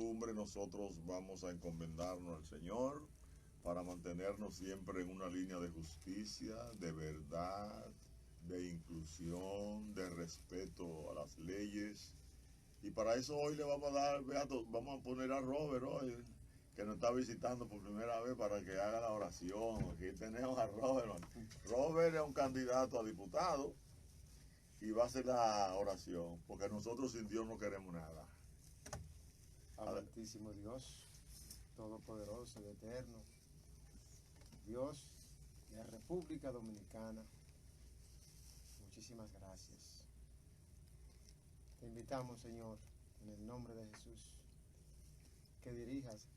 costumbre, nosotros vamos a encomendarnos al Señor para mantenernos siempre en una línea de justicia, de verdad, de inclusión, de respeto a las leyes. Y para eso hoy le vamos a dar, Beato, vamos a poner a Robert hoy, que nos está visitando por primera vez para que haga la oración. Aquí tenemos a Robert. Robert es un candidato a diputado y va a hacer la oración, porque nosotros sin Dios no queremos nada. Amantísimo Dios, todopoderoso y eterno, Dios de la República Dominicana, muchísimas gracias. Te invitamos, Señor, en el nombre de Jesús, que dirijas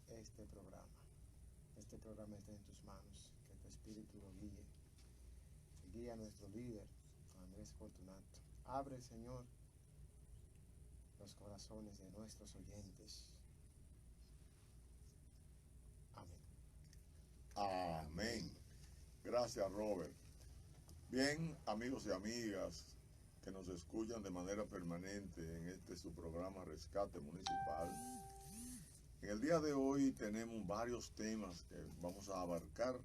este programa. Este programa está en tus manos, que tu Espíritu lo guíe. Guía a nuestro líder, Andrés Fortunato. Abre, Señor, los corazones de nuestros oyentes. Amén. Amén. Gracias, Robert. Bien, amigos y amigas que nos escuchan de manera permanente en este su programa Rescate Municipal. En el día de hoy tenemos varios temas que vamos a abarcar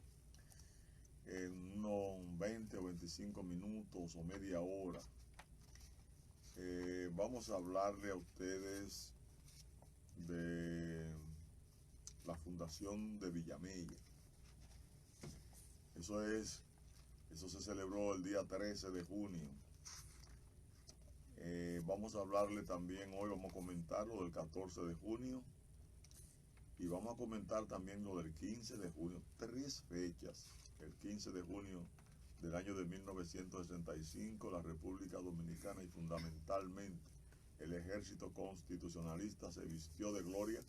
en unos 20 o 25 minutos o media hora. Vamos a hablarle a ustedes de la Fundación de Villamella. Eso se celebró el día 13 de junio. Vamos a hablarle también hoy, vamos a comentar lo del 14 de junio y vamos a comentar también lo del 15 de junio. 3 fechas. El 15 de junio del año de 1965, la República Dominicana y fundamentalmente el ejército constitucionalista se vistió de gloria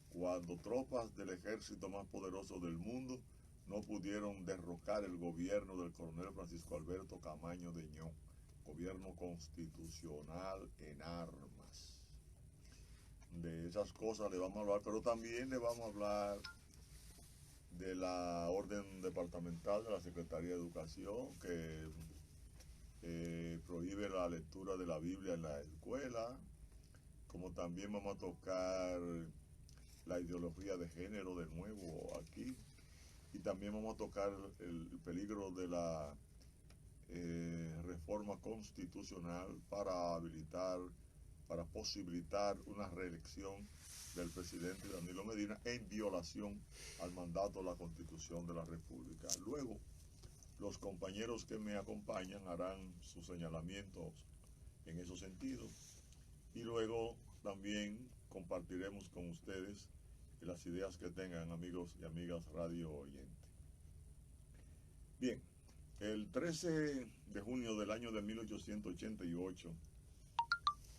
cuando tropas del ejército más poderoso del mundo no pudieron derrocar el gobierno del coronel Francisco Alberto Camaño de Ño, gobierno constitucional en armas. De esas cosas le vamos a hablar, pero también le vamos a hablar de la orden departamental de la Secretaría de Educación que prohíbe la lectura de la Biblia en la escuela, como también vamos a tocar la ideología de género de nuevo aquí, y también vamos a tocar el peligro de la reforma constitucional para posibilitar una reelección del presidente Danilo Medina en violación al mandato de la Constitución de la República. Luego, los compañeros que me acompañan harán sus señalamientos en esos sentidos y luego también compartiremos con ustedes las ideas que tengan, amigos y amigas radio oyentes. Bien, el 13 de junio del año de 1888,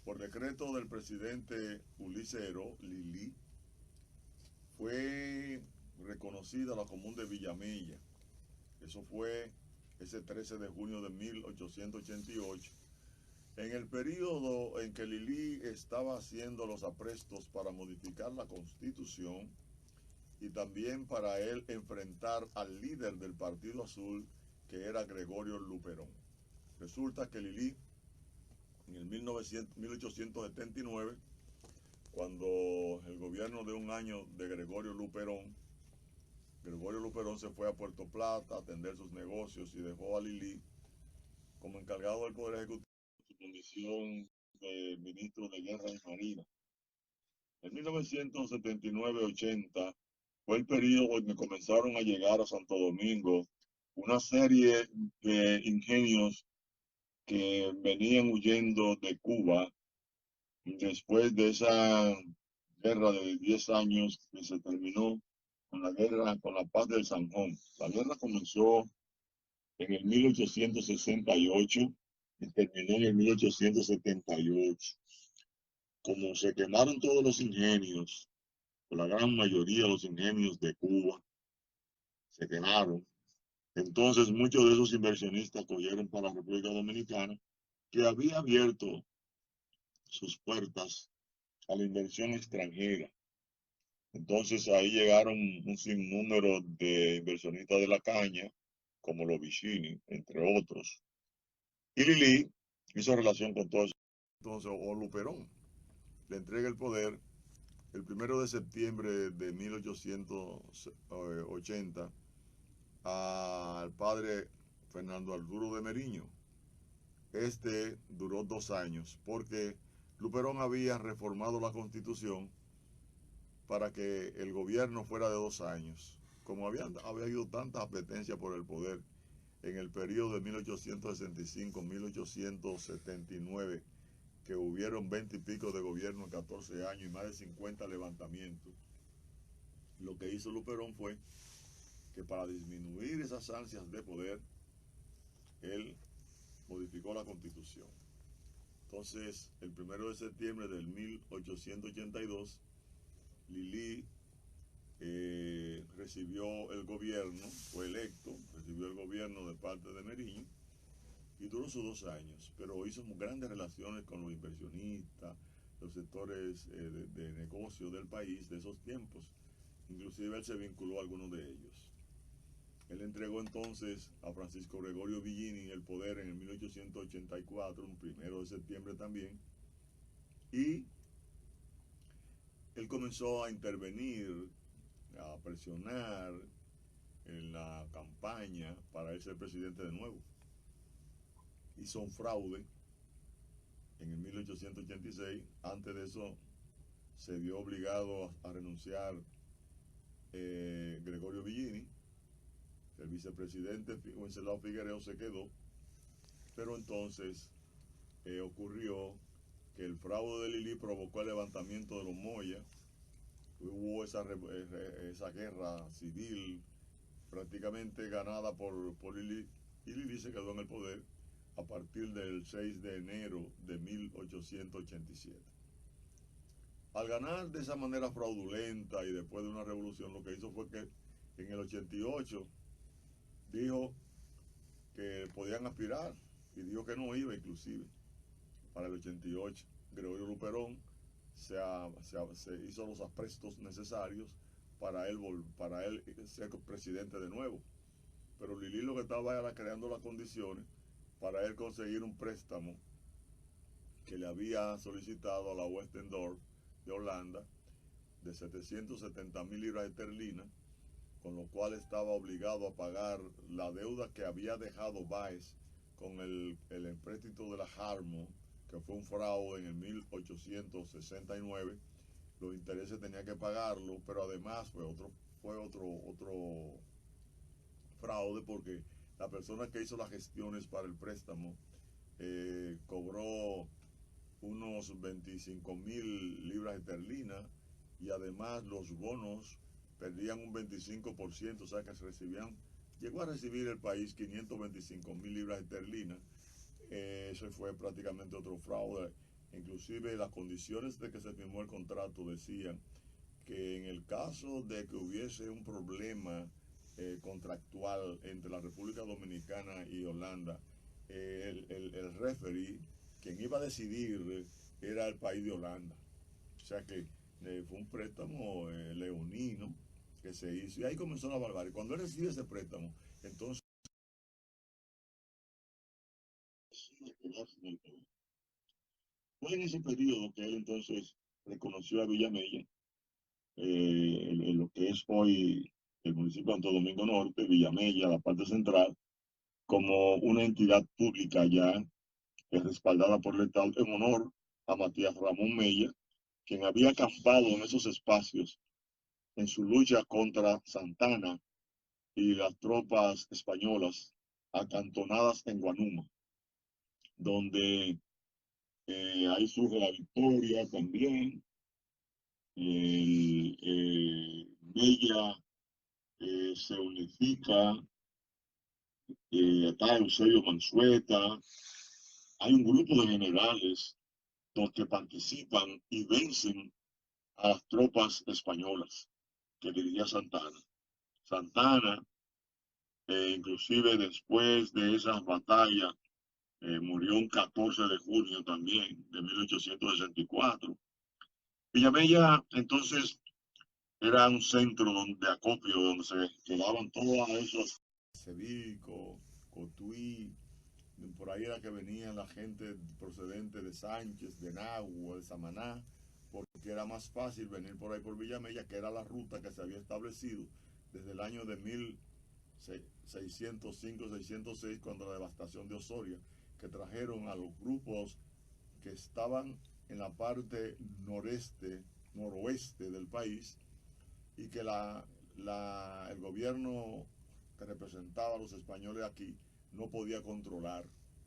por decreto del presidente Ulises Heró Lili, fue reconocida la comuna de Villamella. Eso fue ese 13 de junio de 1888. En el periodo en que Lili estaba haciendo los aprestos para modificar la Constitución y también para él enfrentar al líder del Partido Azul, que era Gregorio Luperón. Resulta que Lili, en el 1879, cuando el gobierno de un año de Gregorio Luperón se fue a Puerto Plata a atender sus negocios y dejó a Lili como encargado del Poder Ejecutivo en su condición de ministro de Guerra y Marina. En 1979-80 fue el periodo en que comenzaron a llegar a Santo Domingo una serie de ingenios que venían huyendo de Cuba después de esa guerra de 10 años que se terminó con la paz del Sanjón. La guerra comenzó en el 1868 y terminó en el 1878. Como se quemaron todos los ingenios, la gran mayoría de los ingenios de Cuba se quemaron. Entonces muchos de esos inversionistas cogieron para la República Dominicana, que había abierto sus puertas a la inversión extranjera. Entonces ahí llegaron un sinnúmero de inversionistas de la caña, como los Vicini, entre otros. Y Lili hizo relación con todo eso. Entonces, o Luperón le entrega el poder. el 1 de septiembre de 1880 al padre Fernando Arturo de Meriño. Este duró 2 años porque Luperón había reformado la Constitución para que el gobierno fuera de 2 años. Como había habido tantas apetencias por el poder en el periodo de 1865-1879, que hubieron 20 y pico de gobierno en 14 años y más de 50 levantamientos, lo que hizo Luperón fue que para disminuir esas ansias de poder, él modificó la Constitución. Entonces, el 1 de septiembre del 1882, Lili recibió el gobierno, fue electo, recibió el gobierno de parte de Meriño y duró sus 2 años, pero hizo grandes relaciones con los inversionistas, los sectores de negocio del país de esos tiempos. Inclusive él se vinculó a algunos de ellos. Él entregó entonces a Francisco Gregorio Villini el poder en el 1884, el 1 de septiembre también, y él comenzó a intervenir, a presionar en la campaña para él ser presidente de nuevo. Hizo un fraude en el 1886. Antes de eso se vio obligado a renunciar Gregorio Villini. El vicepresidente Wenceslao Figuereo se quedó, pero entonces ocurrió que el fraude de Lili provocó el levantamiento de los Moya. Hubo esa guerra civil prácticamente ganada por Lili, y Lili se quedó en el poder a partir del 6 de enero de 1887. Al ganar de esa manera fraudulenta y después de una revolución, lo que hizo fue que en el 88 dijo que podían aspirar y dijo que no iba inclusive para el 88. Gregorio Luperón se hizo los aprestos necesarios para él ser presidente de nuevo. Pero Lili lo que estaba era creando las condiciones para él conseguir un préstamo que le había solicitado a la Westendorp de Holanda de 770.000 libras esterlinas, con lo cual estaba obligado a pagar la deuda que había dejado Baez con el empréstito de la Harmo, que fue un fraude en el 1869. Los intereses tenía que pagarlo, pero además fue otro fraude porque la persona que hizo las gestiones para el préstamo cobró unos 25.000 libras esterlinas y además los bonos perdían un 25%, o sea que llegó a recibir el país 525.000 libras esterlinas. Eso fue prácticamente otro fraude. Inclusive las condiciones de que se firmó el contrato decían que en el caso de que hubiese un problema contractual entre la República Dominicana y Holanda, el referee, quien iba a decidir, era el país de Holanda. O sea que fue un préstamo leonino que se hizo y ahí comenzó la barbarie. Cuando él recibe ese préstamo, entonces fue en ese periodo que él entonces reconoció a Villamella, en lo que es hoy el municipio de Santo Domingo Norte, Villamella, la parte central, como una entidad pública ya respaldada por el Estado en honor a Matías Ramón Mella, quien había acampado en esos espacios en su lucha contra Santana y las tropas españolas acantonadas en Guanuma, donde ahí surge la victoria también. Mella se unifica, está Eusebio Mansueta, hay un grupo de generales que participan y vencen a las tropas españolas que dirigía Santana. Santana, inclusive después de esas batallas, murió un 14 de junio también de 1864. Villamella entonces era un centro de acopio donde se quedaban todas esas, Cevico, Cotuí, por ahí era que venían la gente procedente de Sánchez, de Nagua, de Samaná, porque que era más fácil venir por ahí por Villamella, que era la ruta que se había establecido desde el año de 1605-606, cuando la devastación de Osoria, que trajeron a los grupos que estaban en la parte noroeste del país, y que el gobierno que representaba a los españoles aquí no podía controlar.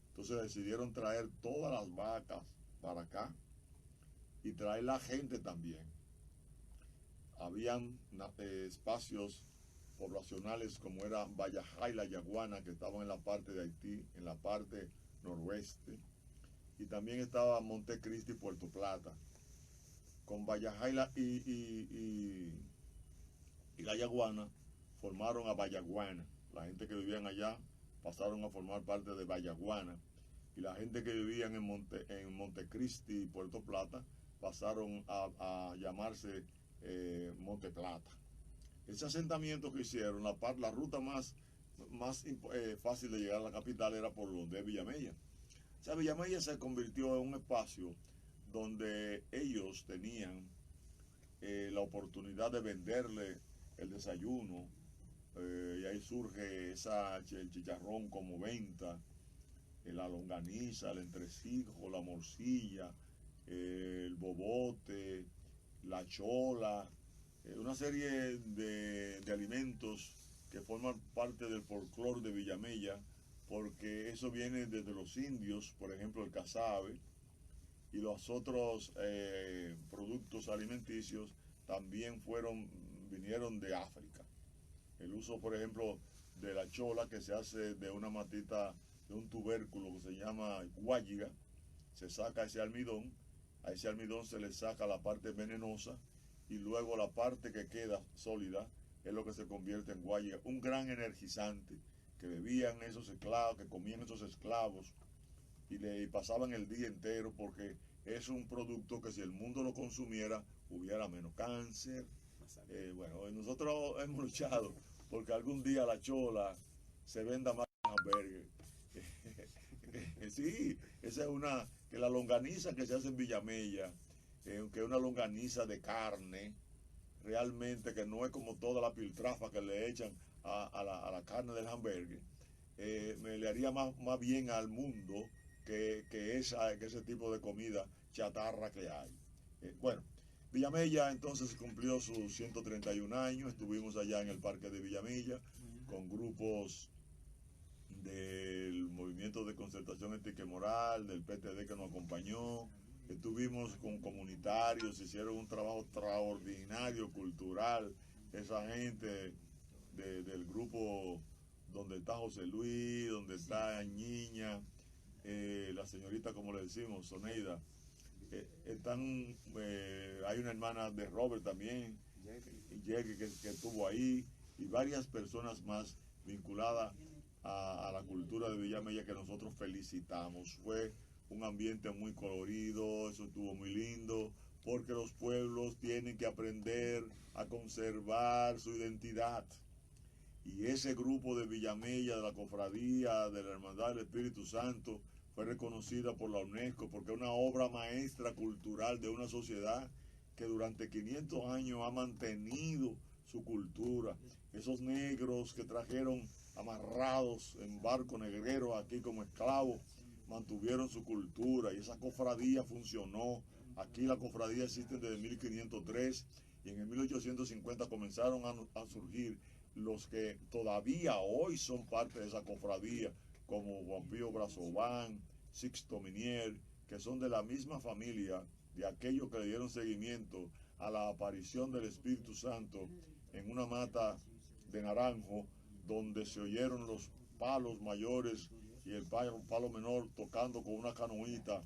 Entonces decidieron traer todas las vacas para acá y traer la gente también. Habían espacios poblacionales como era Vallajá y La Yaguana, que estaban en la parte de Haití, en la parte noroeste, y también estaba Montecristi y Puerto Plata. Con Vallajá y La Yaguana formaron a Vallaguana. La gente que vivían allá pasaron a formar parte de Vallaguana, y la gente que vivían en Montecristi y Puerto Plata pasaron a llamarse Monte Plata. Ese asentamiento que hicieron, la ruta más fácil de llegar a la capital era por donde Villamella. O sea, Villamella se convirtió en un espacio donde ellos tenían la oportunidad de venderle el desayuno, y ahí surge el chicharrón como venta, la longaniza, el entresijo, la morcilla, el bobote, la chola, una serie de alimentos que forman parte del folclore de Villamella, porque eso viene desde los indios, por ejemplo el casabe, y los otros productos alimenticios también vinieron de África. El uso, por ejemplo, de la chola, que se hace de una matita, de un tubérculo que se llama guayiga, se saca ese almidón, a ese almidón se le saca la parte venenosa, y luego la parte que queda sólida es lo que se convierte en guayiga, un gran energizante que bebían esos esclavos, que comían esos esclavos, y le pasaban el día entero, porque es un producto que si el mundo lo consumiera hubiera menos cáncer. Bueno, nosotros hemos luchado porque algún día la chola se venda más que hamburgues. Sí, esa es que la longaniza que se hace en Villamella, que es una longaniza de carne, realmente que no es como toda la piltrafa que le echan a la carne del hamburgues, me le haría más bien al mundo que ese tipo de comida chatarra que hay. Bueno, Villamella entonces cumplió sus 131 años, estuvimos allá en el parque de Villamella con grupos del Movimiento de Concertación Ética y Moral, del PTD que nos acompañó, estuvimos con comunitarios, hicieron un trabajo extraordinario, cultural, esa gente del grupo donde está José Luis, donde está Niña, la señorita, como le decimos, Soneida, hay una hermana de Robert también, Jackie, que estuvo ahí, y varias personas más vinculadas a la cultura de Villamella, que nosotros felicitamos. Fue un ambiente muy colorido, eso estuvo muy lindo, porque los pueblos tienen que aprender a conservar su identidad. Y ese grupo de Villamella, de la Cofradía, de la Hermandad del Espíritu Santo, fue reconocida por la UNESCO porque es una obra maestra cultural de una sociedad que durante 500 años ha mantenido su cultura. Esos negros que trajeron amarrados en barco negrero aquí como esclavos, mantuvieron su cultura, y esa cofradía funcionó. Aquí la cofradía existe desde 1503, y en el 1850 comenzaron a surgir los que todavía hoy son parte de esa cofradía, como Juan Pío Brazován, Sixto Minier, que son de la misma familia de aquellos que le dieron seguimiento a la aparición del Espíritu Santo en una mata de naranjo, donde se oyeron los palos mayores y el palo menor tocando con una canoita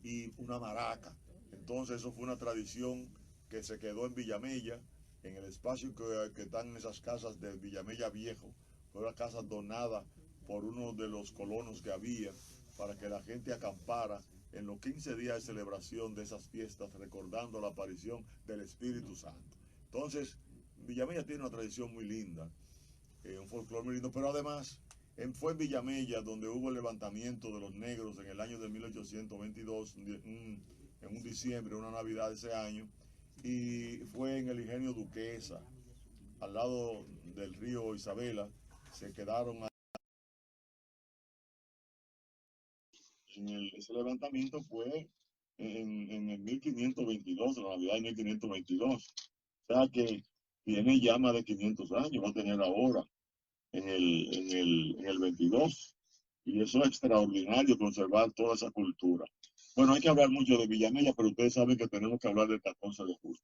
y una maraca. Entonces eso fue una tradición que se quedó en Villamella, en el espacio que están en esas casas de Villamella Viejo. Fue una casa donada por uno de los colonos que había, para que la gente acampara en los 15 días de celebración de esas fiestas, recordando la aparición del Espíritu Santo. Entonces, Villamella tiene una tradición muy linda, un folclore muy lindo, pero además fue en Villamella donde hubo el levantamiento de los negros en el año de 1822, un en un diciembre, una Navidad de ese año, y fue en el ingenio Duquesa, al lado del río Isabela. Se quedaron ese levantamiento fue en el 1522, la Navidad de 1522. O sea que tiene ya más de 500 años, va a tener ahora en el 22. Y eso es extraordinario, conservar toda esa cultura. Bueno, hay que hablar mucho de Villamella, pero ustedes saben que tenemos que hablar del 14 de junio.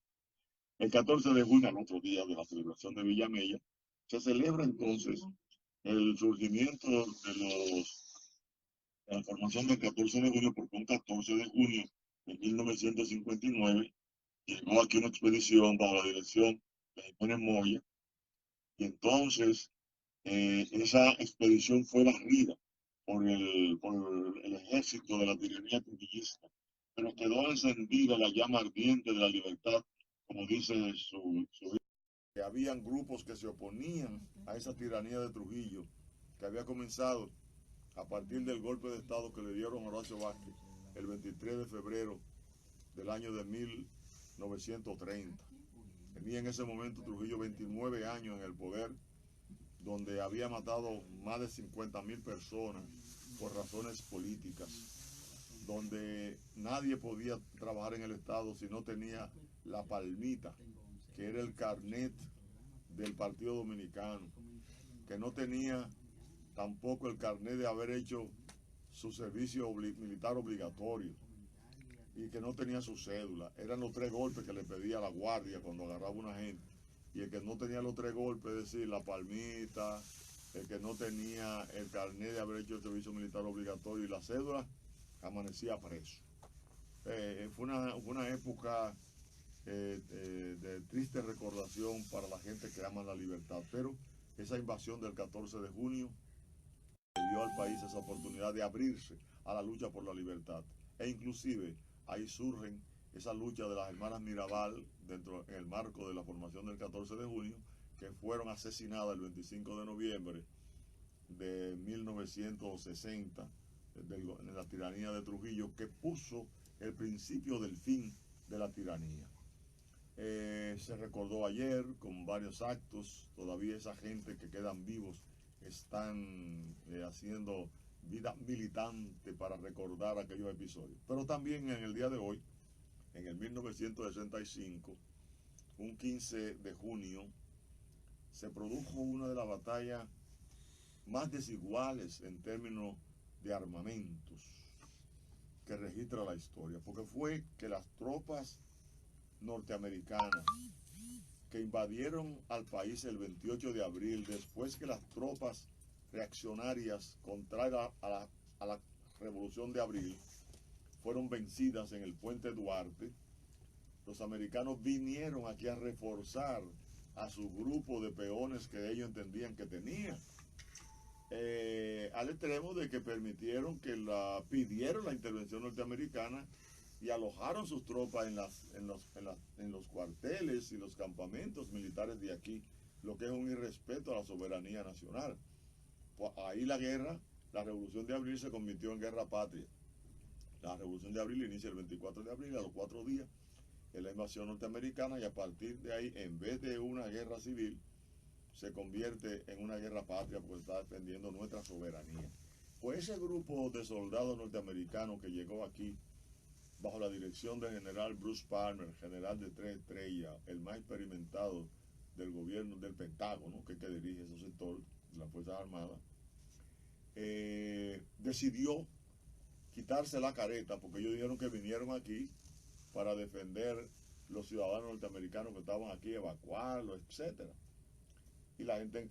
El 14 de junio, al otro día de la celebración de Villamella, se celebra entonces el surgimiento de la formación del 14 de junio, porque un 14 de junio de 1959 llegó aquí una expedición bajo la dirección de Jiménez Moya, y entonces esa expedición fue barrida por el ejército de la tiranía trujillista, pero quedó encendida la llama ardiente de la libertad, como dice su que habían grupos que se oponían a esa tiranía de Trujillo, que había comenzado a partir del golpe de Estado que le dieron a Horacio Vázquez el 23 de febrero del año de 1930. Tenía en ese momento Trujillo 29 años en el poder, donde había matado más de 50.000 personas por razones políticas, donde nadie podía trabajar en el Estado si no tenía la palmita, que era el carnet del Partido Dominicano, que no tenía tampoco el carnet de haber hecho su servicio militar obligatorio y que no tenía su cédula. Eran los 3 golpes que le pedía la guardia cuando agarraba una gente. Y el que no tenía los 3 golpes, es decir, la palmita, el que no tenía el carnet de haber hecho el servicio militar obligatorio y la cédula, amanecía preso. Fue una época de triste recordación para la gente que ama la libertad, pero esa invasión del 14 de junio dio al país esa oportunidad de abrirse a la lucha por la libertad. E inclusive ahí surgen esa lucha de las hermanas Mirabal en el marco de la formación del 14 de junio, que fueron asesinadas el 25 de noviembre de 1960 en la tiranía de Trujillo, que puso el principio del fin de la tiranía. Se recordó ayer con varios actos. Todavía esa gente que quedan vivos están haciendo vida militante para recordar aquellos episodios. Pero también en el día de hoy, en el 1965, un 15 de junio, se produjo una de las batallas más desiguales en términos de armamentos que registra la historia, porque fue que las tropas norteamericanas que invadieron al país el 28 de abril, después que las tropas reaccionarias contrarias a la revolución de abril fueron vencidas en el puente Duarte, los americanos vinieron aquí a reforzar a su grupo de peones que ellos entendían que tenían. Al extremo de que pidieron la intervención norteamericana y alojaron sus tropas en los cuarteles y los campamentos militares de aquí, lo que es un irrespeto a la soberanía nacional. Pues ahí la revolución de abril se convirtió en guerra patria. La revolución de abril inicia el 24 de abril, a los 4 días, en la invasión norteamericana, y a partir de ahí, en vez de una guerra civil, se convierte en una guerra patria porque está defendiendo nuestra soberanía. Pues ese grupo de soldados norteamericanos que llegó aquí bajo la dirección del general Bruce Palmer, general de 3 estrellas, el más experimentado del gobierno del Pentágono, que dirige ese sector de las Fuerzas Armadas, decidió quitarse la careta, porque ellos dijeron que vinieron aquí para defender los ciudadanos norteamericanos que estaban aquí, evacuarlos, etcétera. Y la gente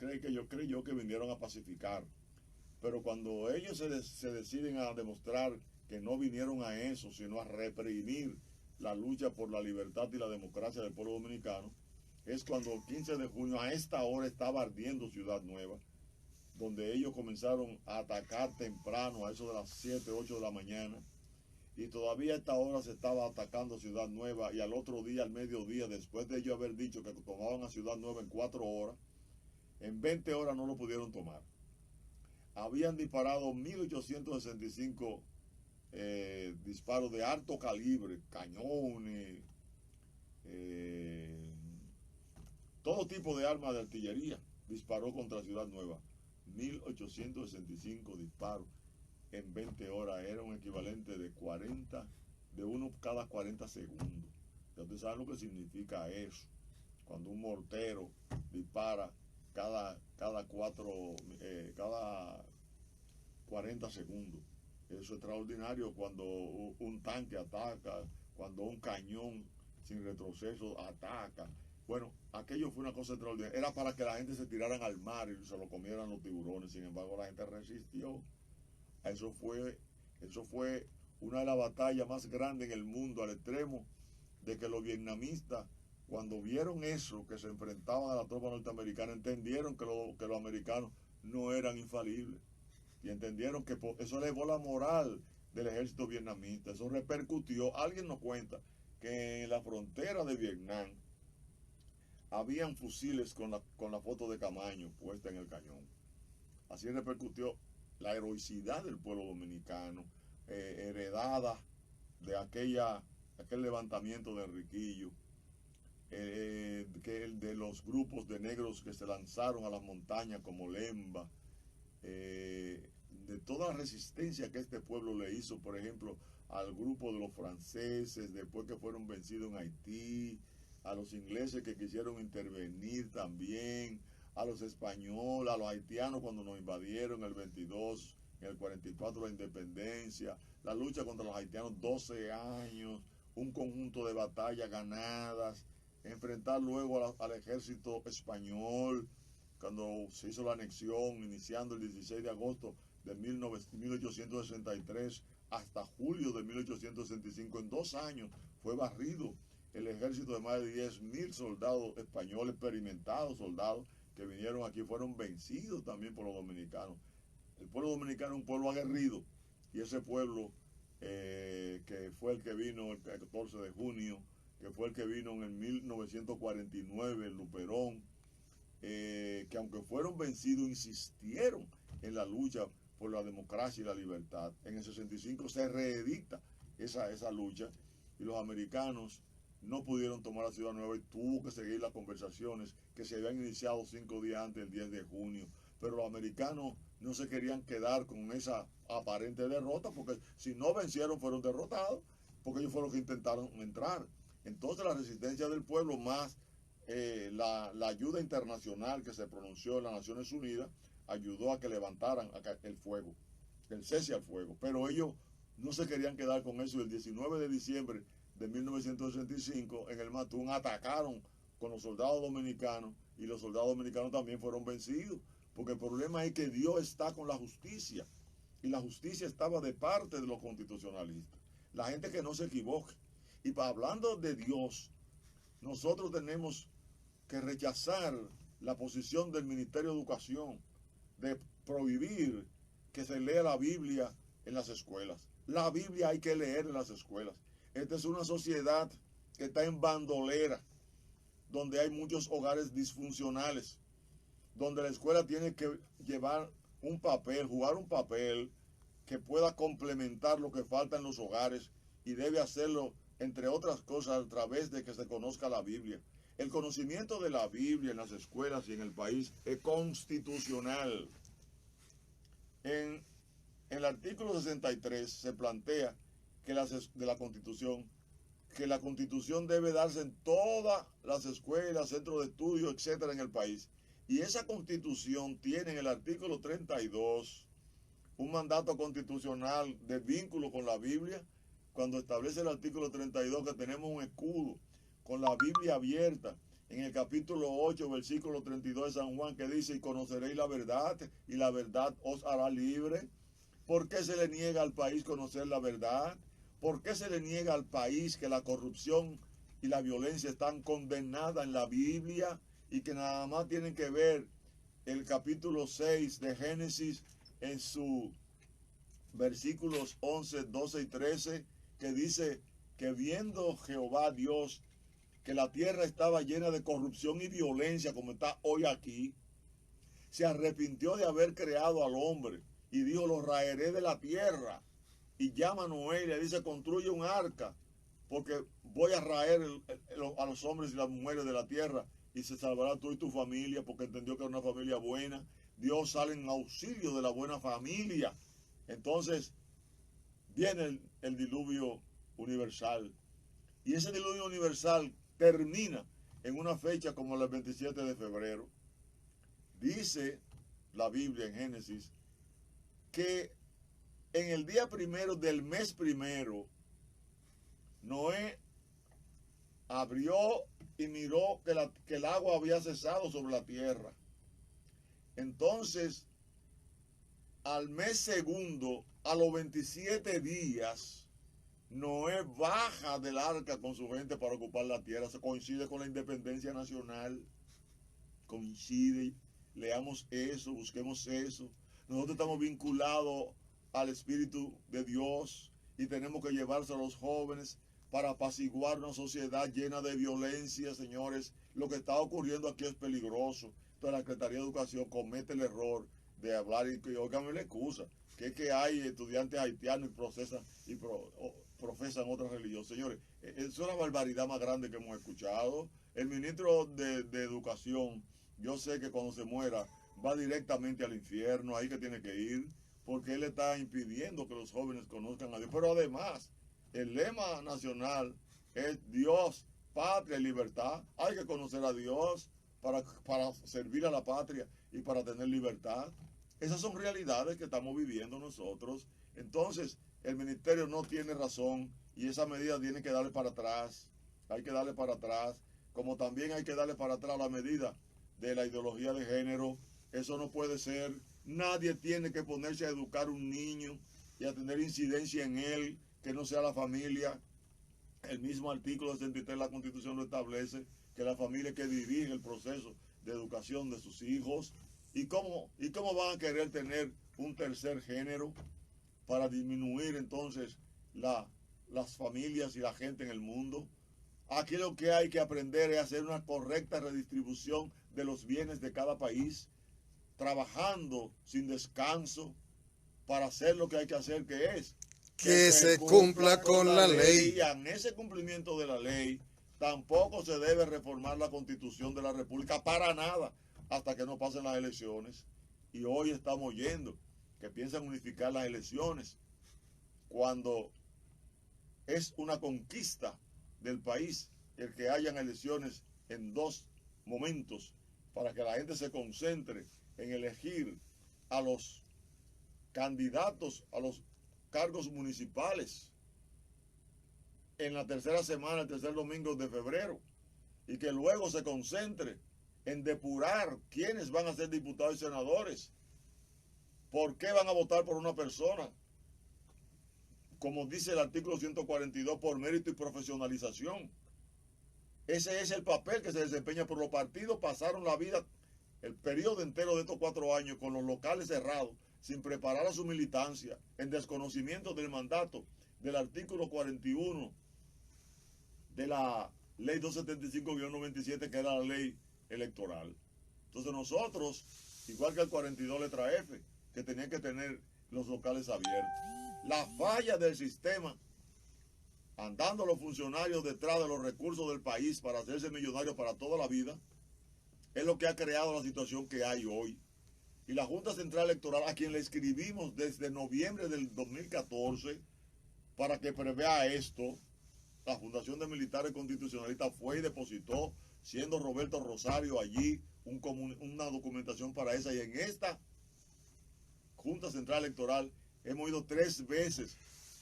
creyó que vinieron a pacificar. Pero cuando ellos se deciden a demostrar que no vinieron a eso, sino a reprimir la lucha por la libertad y la democracia del pueblo dominicano, es cuando el 15 de junio a esta hora estaba ardiendo Ciudad Nueva, donde ellos comenzaron a atacar temprano, a eso de las 7, 8 de la mañana, y todavía a esta hora se estaba atacando Ciudad Nueva, y al otro día, al mediodía, después de ellos haber dicho que tomaban a Ciudad Nueva en 4 horas, en 20 horas no lo pudieron tomar. Habían disparado 1.865 disparos de alto calibre, cañones, todo tipo de armas de artillería, disparó contra Ciudad Nueva. 1865 disparos en 20 horas, era un equivalente de 40, de uno cada 40 segundos. Ya ustedes saben lo que significa eso. Cuando un mortero dispara cada 40 segundos. Eso es extraordinario cuando un tanque ataca, cuando un cañón sin retroceso ataca. Bueno, aquello fue una cosa extraordinaria. Era para que la gente se tiraran al mar y se lo comieran los tiburones. Sin embargo, la gente resistió. Eso fue una de las batallas más grandes en el mundo, al extremo de que los vietnamistas, cuando vieron eso, que se enfrentaban a la tropa norteamericana, entendieron que los americanos no eran infalibles. Y entendieron que eso elevó la moral del ejército vietnamita. Eso repercutió. Alguien nos cuenta que en la frontera de Vietnam habían fusiles con la foto de Camaño puesta en el cañón. Así repercutió la heroicidad del pueblo dominicano, heredada de aquel levantamiento de Enriquillo, de los grupos de negros que se lanzaron a las montañas como Lemba, de toda la resistencia que este pueblo le hizo, por ejemplo, al grupo de los franceses, después que fueron vencidos en Haití, a los ingleses que quisieron intervenir también, a los españoles, a los haitianos cuando nos invadieron en el 22, en el 44 la independencia, la lucha contra los haitianos, 12 años, un conjunto de batallas ganadas, enfrentar luego al ejército español, cuando se hizo la anexión, iniciando el 16 de agosto de 1863 hasta julio de 1865, en 2 años fue barrido el ejército de más de 10.000 soldados españoles, experimentados soldados, que vinieron aquí, fueron vencidos también por los dominicanos. El pueblo dominicano es un pueblo aguerrido, y ese pueblo que fue el que vino el 14 de junio, que fue el que vino en el 1949, el Luperón, que aunque fueron vencidos, insistieron en la lucha por la democracia y la libertad. En el 65 se reedita esa lucha, y los americanos no pudieron tomar la Ciudad Nueva y tuvo que seguir las conversaciones que se habían iniciado 5 días antes, el 10 de junio. Pero los americanos no se querían quedar con esa aparente derrota, porque si no vencieron fueron derrotados, porque ellos fueron los que intentaron entrar. Entonces la resistencia del pueblo más la ayuda internacional que se pronunció en las Naciones Unidas ayudó a que levantaran el fuego, el cese al fuego. Pero ellos no se querían quedar con eso. El 19 de diciembre de 1965 en el Matún atacaron con los soldados dominicanos, y los soldados dominicanos también fueron vencidos, porque el problema es que Dios está con la justicia, y la justicia estaba de parte de los constitucionalistas, la gente que no se equivoque. Y hablando de Dios, nosotros tenemos que rechazar la posición del Ministerio de Educación de prohibir que se lea la Biblia en las escuelas. La Biblia hay que leer en las escuelas. Esta es una sociedad que está en bandolera, donde hay muchos hogares disfuncionales, donde la escuela tiene que llevar un papel, jugar un papel que pueda complementar lo que falta en los hogares, y debe hacerlo, entre otras cosas, a través de que se conozca la Biblia. El conocimiento de la Biblia en las escuelas y en el país es constitucional. En el artículo 63 se plantea que de la Constitución, que la Constitución debe darse en todas las escuelas, centros de estudio, etcétera, en el país. Y esa Constitución tiene en el artículo 32 un mandato constitucional de vínculo con la Biblia, cuando establece el artículo 32 que tenemos un escudo con la Biblia abierta, en el capítulo 8, versículo 32 de San Juan, que dice: y conoceréis la verdad, y la verdad os hará libre. ¿Por qué se le niega al país conocer la verdad? ¿Por qué se le niega al país que la corrupción y la violencia están condenadas en la Biblia, y que nada más tienen que ver el capítulo 6 de Génesis en sus versículos 11, 12 y 13, que dice que viendo Jehová Dios que la tierra estaba llena de corrupción y violencia, como está hoy aquí, se arrepintió de haber creado al hombre y dijo: lo raeré de la tierra, y llama a Noé y le dice, construye un arca, porque voy a raer a los hombres y las mujeres de la tierra, y se salvará tú y tu familia, porque entendió que era una familia buena. Dios sale en auxilio de la buena familia. Entonces viene el diluvio universal. Y ese diluvio universal termina en una fecha como el 27 de febrero. Dice la Biblia en Génesis que en el día primero del mes primero, Noé abrió y miró que el agua había cesado sobre la tierra. Entonces, al mes segundo, a los 27 días, Noé baja del arca con su gente para ocupar la tierra. Se coincide con la independencia nacional. Coincide. Leamos eso, busquemos eso. Nosotros estamos vinculados al Espíritu de Dios y tenemos que llevarse a los jóvenes para apaciguar una sociedad llena de violencia, señores. Lo que está ocurriendo aquí es peligroso. Entonces la Secretaría de Educación comete el error de hablar y óigame la excusa, que es que hay estudiantes haitianos y profesan otra religión. Señores, es una barbaridad más grande que hemos escuchado. El ministro de Educación, yo sé que cuando se muera va directamente al infierno, ahí que tiene que ir, porque él está impidiendo que los jóvenes conozcan a Dios. Pero además, el lema nacional es Dios, patria y libertad. Hay que conocer a Dios para servir a la patria y para tener libertad. Esas son realidades que estamos viviendo nosotros. Entonces, el ministerio no tiene razón y esa medida tiene que darle para atrás. Hay que darle para atrás. Como también hay que darle para atrás la medida de la ideología de género. Eso no puede ser. Nadie tiene que ponerse a educar un niño y a tener incidencia en él, que no sea la familia. El mismo artículo 63 de la Constitución lo establece, que la familia es que dirige el proceso de educación de sus hijos. ¿Y cómo van a querer tener un tercer género para disminuir entonces las familias y la gente en el mundo? Aquí lo que hay que aprender es hacer una correcta redistribución de los bienes de cada país, trabajando sin descanso para hacer lo que hay que hacer, que es que se cumpla con la ley. Y en ese cumplimiento de la ley tampoco se debe reformar la Constitución de la República para nada hasta que no pasen las elecciones. Y hoy estamos oyendo que piensan unificar las elecciones cuando es una conquista del país el que hayan elecciones en dos momentos para que la gente se concentre en elegir a los candidatos a los cargos municipales en la tercera semana, el tercer domingo de febrero, y que luego se concentre en depurar quiénes van a ser diputados y senadores, por qué van a votar por una persona, como dice el artículo 142, por mérito y profesionalización. Ese es el papel que se desempeña por los partidos. Pasaron la vida, el periodo entero de estos 4 años, con los locales cerrados, sin preparar a su militancia, en desconocimiento del mandato del artículo 41 de la ley 275-97, que era la ley electoral. Entonces nosotros, igual que el 42 letra F, que tenía que tener los locales abiertos. La falla del sistema, andando los funcionarios detrás de los recursos del país para hacerse millonarios para toda la vida, es lo que ha creado la situación que hay hoy. Y la Junta Central Electoral, a quien le escribimos desde noviembre del 2014 para que prevea esto, la Fundación de Militares Constitucionalistas fue y depositó, siendo Roberto Rosario allí, una documentación para esa. Y en esta Junta Central Electoral hemos ido 3 veces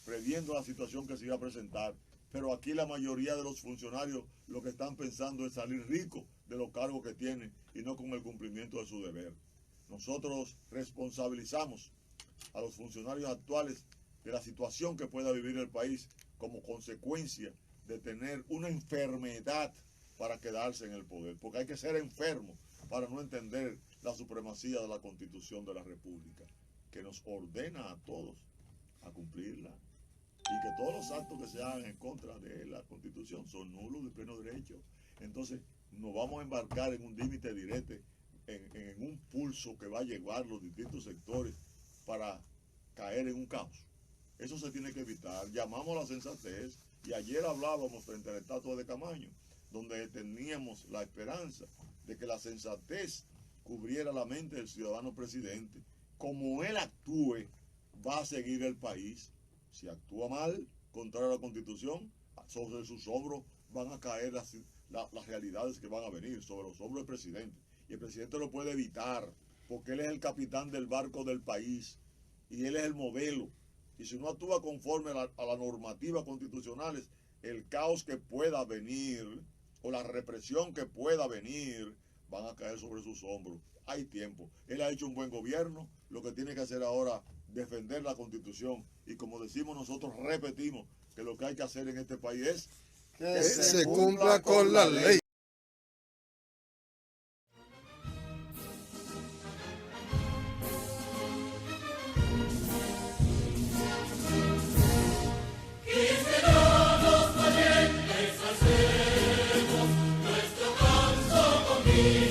previendo la situación que se iba a presentar. Pero aquí la mayoría de los funcionarios lo que están pensando es salir ricos de los cargos que tienen y no con el cumplimiento de su deber. Nosotros responsabilizamos a los funcionarios actuales de la situación que pueda vivir el país como consecuencia de tener una enfermedad para quedarse en el poder, porque hay que ser enfermo para no entender la supremacía de la Constitución de la República, que nos ordena a todos a cumplirla, y que todos los actos que se hagan en contra de la Constitución son nulos de pleno derecho. Entonces nos vamos a embarcar en un límite directo, en un pulso que va a llevar los distintos sectores para caer en un caos. Eso se tiene que evitar. Llamamos a la sensatez y ayer hablábamos frente a la estatua de Camaño, donde teníamos la esperanza de que la sensatez cubriera la mente del ciudadano presidente. Como él actúe, va a seguir el país. Si actúa mal, contrario a la Constitución, sobre sus hombros van a caer las realidades que van a venir, sobre los hombros del presidente. Y el presidente lo puede evitar, porque él es el capitán del barco del país y él es el modelo. Y si no actúa conforme a la normativa constitucionales, el caos que pueda venir o la represión que pueda venir van a caer sobre sus hombros. Hay tiempo. Él ha hecho un buen gobierno. Lo que tiene que hacer ahora defender la Constitución. Y como decimos nosotros, repetimos que lo que hay que hacer en este país es que se cumpla con la ley. Nuestro canto conmigo.